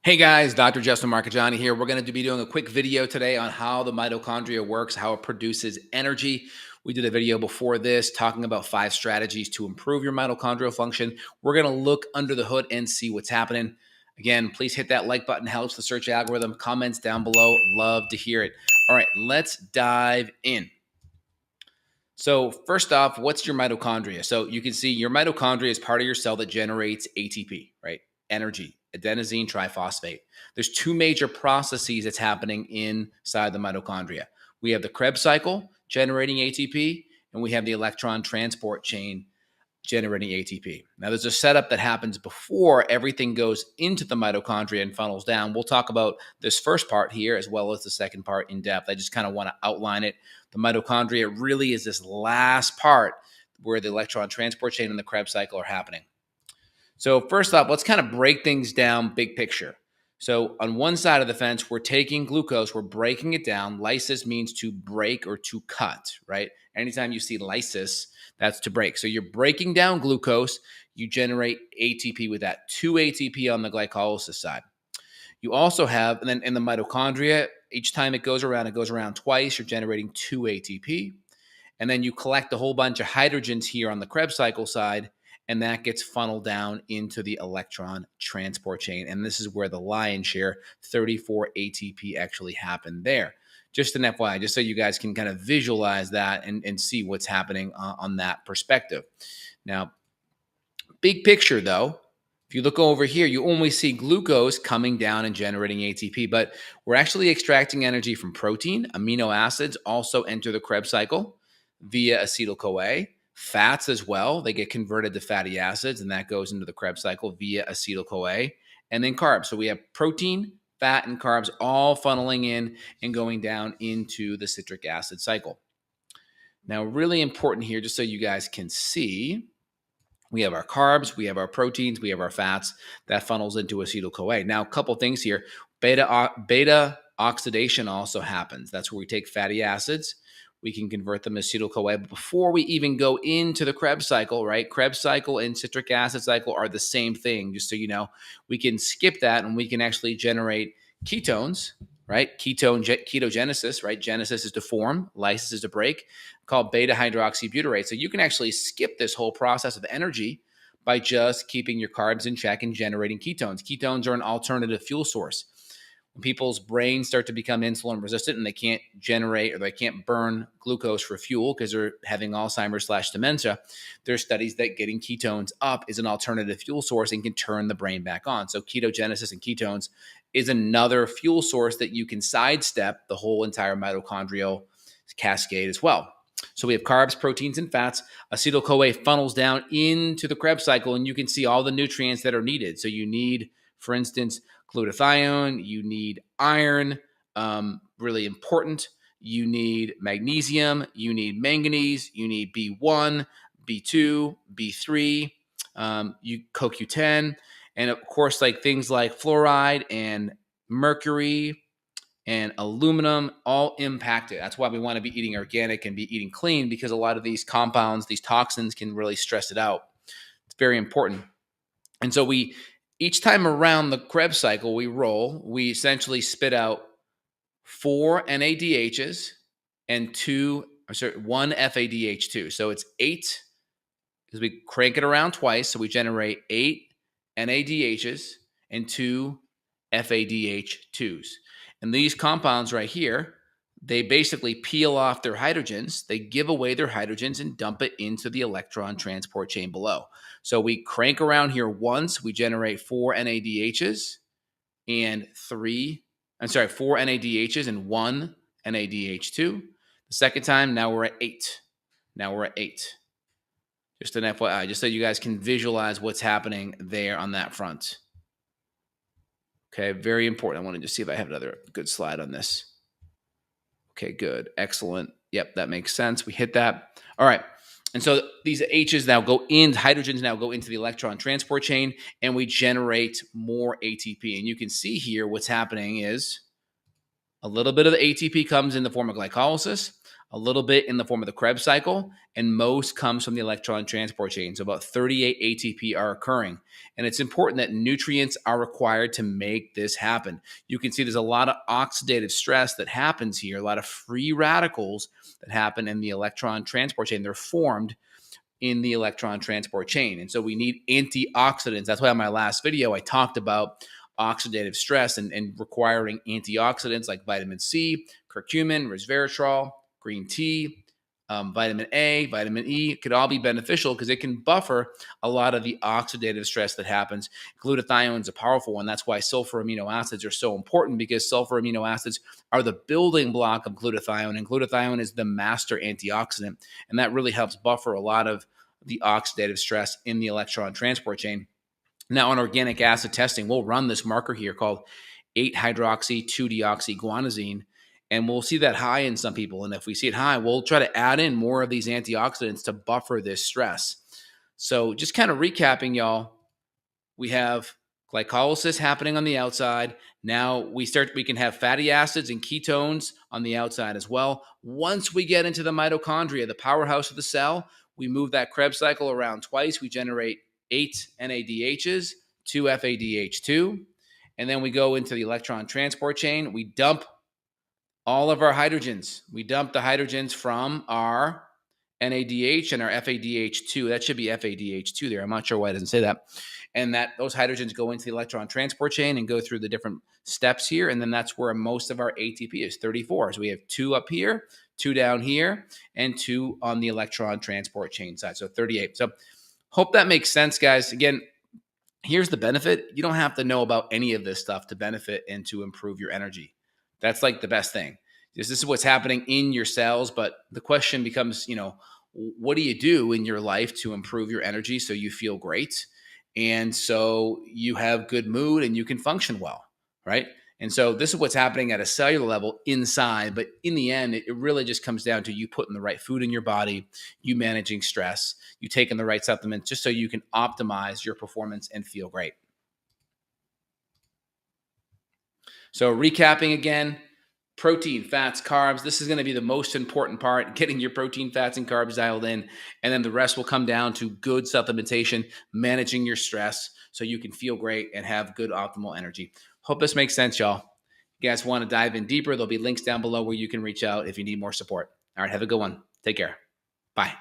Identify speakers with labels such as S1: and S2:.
S1: Hey guys, Dr. Justin Marcagiani here. We're going to be doing a quick video today on how the mitochondria works, how it produces energy. We did a video before this talking about 5 strategies to improve your mitochondrial function. We're going to look under the hood and see what's happening. Again, please hit that like button, helps the search algorithm. Comments down below, love to hear it. All right, let's dive in. So first off, what's your mitochondria? So you can see your mitochondria is part of your cell that generates ATP, right? Energy, adenosine triphosphate. There's 2 major processes that's happening inside the mitochondria. We have the Krebs cycle generating ATP, and we have the electron transport chain generating ATP. Now, there's a setup that happens before everything goes into the mitochondria and funnels down. We'll talk about this first part here as well as the second part in depth. I just kind of want to outline it. The mitochondria really is this last part where the electron transport chain and the Krebs cycle are happening. So first off, let's kind of break things down big picture. So on one side of the fence, we're taking glucose, we're breaking it down. Lysis means to break or to cut, right? Anytime you see lysis, that's to break. So you're breaking down glucose, you generate ATP with that, 2 ATP on the glycolysis side. You also have, and then in the mitochondria, each time it goes around twice, you're generating 2 ATP. And then you collect a whole bunch of hydrogens here on the Krebs cycle side, and that gets funneled down into the electron transport chain. And this is where the lion's share, 34 ATP, actually happened there. Just an FYI, just so you guys can kind of visualize that and see what's happening on that perspective. Now, big picture though, if you look over here, you only see glucose coming down and generating ATP, but we're actually extracting energy from protein. Amino acids also enter the Krebs cycle via acetyl-CoA. Fats as well, they get converted to fatty acids, and that goes into the Krebs cycle via acetyl-CoA. And then carbs. So we have protein, fat, and carbs all funneling in and going down into the citric acid cycle. Now, really important here, just so you guys can see, we have our carbs, we have our proteins, we have our fats that funnels into acetyl-CoA. Now, a couple things here. Beta oxidation also happens. That's where we take fatty acids. We can convert them to acetyl-CoA. But before we even go into the Krebs cycle, right? Krebs cycle and citric acid cycle are the same thing, just so you know. We can skip that and we can actually generate ketones, right? Ketogenesis, right? Genesis is to form, lysis is to break, called beta hydroxybutyrate. So you can actually skip this whole process of energy by just keeping your carbs in check and generating ketones. Ketones are an alternative fuel source. When people's brains start to become insulin resistant and they can't generate or they can't burn glucose for fuel because they're having Alzheimer's/dementia, there's studies that getting ketones up is an alternative fuel source and can turn the brain back on. So ketogenesis and ketones is another fuel source that you can sidestep the whole entire mitochondrial cascade as well. So we have carbs, proteins, and fats. Acetyl-CoA funnels down into the Krebs cycle, and you can see all the nutrients that are needed. So you need, for instance, glutathione, you need iron, really important. You need magnesium, you need manganese, you need B1, B2, B3, CoQ10, and of course, like things like fluoride and mercury and aluminum all impact it. That's why we want to be eating organic and be eating clean, because a lot of these compounds, these toxins can really stress it out. It's very important. And so each time around the Krebs cycle we we essentially spit out 4 NADHs and 1 FADH2. So it's 8, because we crank it around twice. So we generate 8 NADHs and 2 FADH2s. And these compounds right here, they basically peel off their hydrogens, they give away their hydrogens and dump it into the electron transport chain below. So we crank around here once, we generate 4 NADHs and 4 NADHs and 1 NADH2. The second time, now we're at 8. Just an FYI, just so you guys can visualize what's happening there on that front. Okay, very important. I want to just see if I have another good slide on this. Okay, good. Excellent. Yep, that makes sense. We hit that. All right. And so these H's now hydrogens now go into the electron transport chain, and we generate more ATP. And you can see here what's happening is A little bit of the ATP comes in the form of glycolysis, a little bit in the form of the Krebs cycle, and most comes from the electron transport chain. So about 38 ATP are occurring. And it's important that nutrients are required to make this happen. You can see there's a lot of oxidative stress that happens here, a lot of free radicals that happen in the electron transport chain. They're formed in the electron transport chain. And so we need antioxidants. That's why on my last video, I talked about oxidative stress and requiring antioxidants like vitamin C, curcumin, resveratrol, green tea, vitamin A, vitamin E. Could all be beneficial because it can buffer a lot of the oxidative stress that happens. Glutathione is a powerful one. That's why sulfur amino acids are so important, because sulfur amino acids are the building block of glutathione, and glutathione is the master antioxidant. And that really helps buffer a lot of the oxidative stress in the electron transport chain. Now, on organic acid testing, we'll run this marker here called 8-hydroxy-2-deoxyguanosine, and we'll see that high in some people. And if we see it high, we'll try to add in more of these antioxidants to buffer this stress. So just kind of recapping, y'all, we have glycolysis happening on the outside. Now we can have fatty acids and ketones on the outside as well. Once we get into the mitochondria, the powerhouse of the cell, we move that Krebs cycle around twice. We generate 8 NADHs, 2 FADH2, and then we go into the electron transport chain. We dump all of our hydrogens. We dump the hydrogens from our NADH and our FADH2. That should be FADH2 there. I'm not sure why it doesn't say that. And those hydrogens go into the electron transport chain and go through the different steps here. And then that's where most of our ATP is, 34. So we have 2 up here, 2 down here, and 2 on the electron transport chain side. So 38. So hope that makes sense, guys. Again, here's the benefit. You don't have to know about any of this stuff to benefit and to improve your energy. That's like the best thing. This is what's happening in your cells. But the question becomes, what do you do in your life to improve your energy so you feel great? And so you have good mood and you can function well, right? And so this is what's happening at a cellular level inside. But in the end, it really just comes down to you putting the right food in your body, you managing stress, you taking the right supplements just so you can optimize your performance and feel great. So recapping again, protein, fats, carbs. This is going to be the most important part, getting your protein, fats, and carbs dialed in. And then the rest will come down to good supplementation, managing your stress so you can feel great and have good optimal energy. Hope this makes sense, y'all. You guys want to dive in deeper, there'll be links down below where you can reach out if you need more support. All right, have a good one. Take care. Bye.